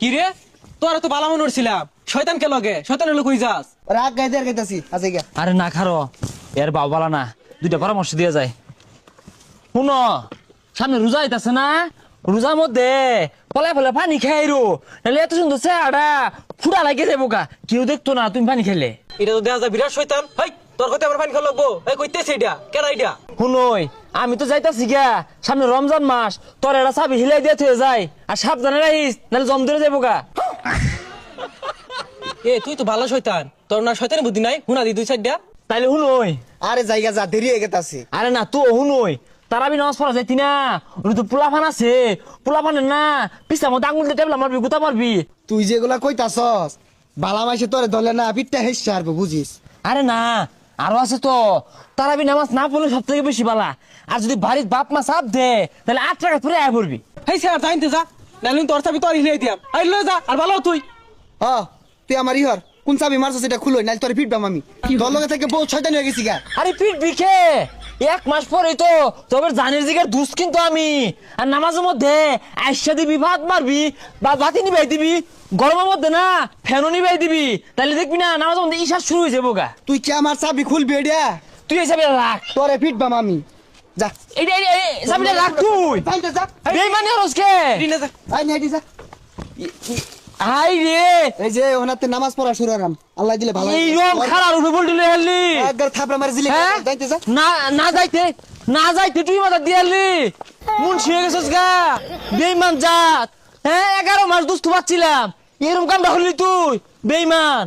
কি রে তোরা তো বালা মনে ছিলাম শয়তান কে লগে শয়তানের লোক কই যাস রাগ গাইতে আর গাইতাছি আছে গা আরে না খারো এর বাবালা না দুইটা পরামর্শ দিয়ে যায় শুনো সামনে রোজা আইতাছে না রোজার মধ্যে পলায় ফলে পানি খাইরো নাহলে এত সুন্দর চেহারা ফুটা লাগে যাবো গা কেউ দেখতো না তুমি পানি খেলে এটা তো দেখা যায় বিরাট শয়তান হাই তোর কথা আমার পানি খাওয়া লাগবো এই কইতেছে এটা কেডা এটা শুনই আমি তো যাইতাছি গা সামনে রমজান মাস তোর এটা চাবি হিলাই দিয়ে থয়ে যায় আর সাবধানে রাখিস নাহলে জম ধরে যাবো গা এ তুই তো ভালো শয়তান তোর না শয়তানের বুদ্ধি নাই হুনা দি দুই সাইডটা তাইলে শুনই আরে জায়গা যা দেরি হয়ে গেতাছে আরে না তো শুনই তারাবি নামাজ পড়া যাইতি না ওটা তো পোলাফান আছে পোলাফানের না পিসা মতো আঙুল দিয়ে টেবলা মারবি গুতা মারবি তুই যেগুলা কইতাছস বালা মাইসে তোরে ধরলে না পিঠটা হেসছে আর বুঝিস আরে না আরো আছে তো তারাবি নামাজ না পড়লে সব থেকে বেশি বালা আর যদি বাড়ির বাপ মা চাপ দে তাহলে 8 টাকা পরে আয় পড়বি হেই স্যার জানতে যা নাইলে তোর চাবি তোর হিলাই দিয়াম আই লয়ে যা আর ভালো তুই হ তুই আমার ইহর কোন চাবি মারছস এটা খুলই নাইলে তোরে পিটবাম আমি তোর লগে থেকে বহুত শয়তান হয়ে গেছি গা আরে পিট বিখে 1 মাস পরেই তো তবে জানির জিগার দুস কিন্তু আমি আর নামাজের মধ্যে আইসা দিবি ভাত মারবি বা বাতি নিবাই দিবি গরমের মধ্যে না ফ্যানও নিবাই দিবি তাহলে দেখবি না নামাজের মধ্যে ঈশা শুরু হয়ে যাবো গা তুই কি আমার চাবি খুলবি এটা তুই এই চাবিটা রাখ তোরে পিটবাম আমি যা এইটা চাবিটা রাখ তুই যাইতে যা বেইমানি হরসকে দিনে যা আই নাই যা আই রে এই যে ওনাতে নামাজ পড়া শুরু হরাম আল্লাহ দিলে ভালো এই রকম খারাপ উপরে বলতে হেললি একবার থাপড়া মারি দিলে হ্যাঁ? যাইতে যা না না যাইতে তুই মাথা দিয়ালি মুন্সি হয়ে গেছিস গা বেইমান জাত হ্যাঁ 11 মাস দুস্থ পাচ্ছিলাম এরকম কামটা হলি তুই বেইমান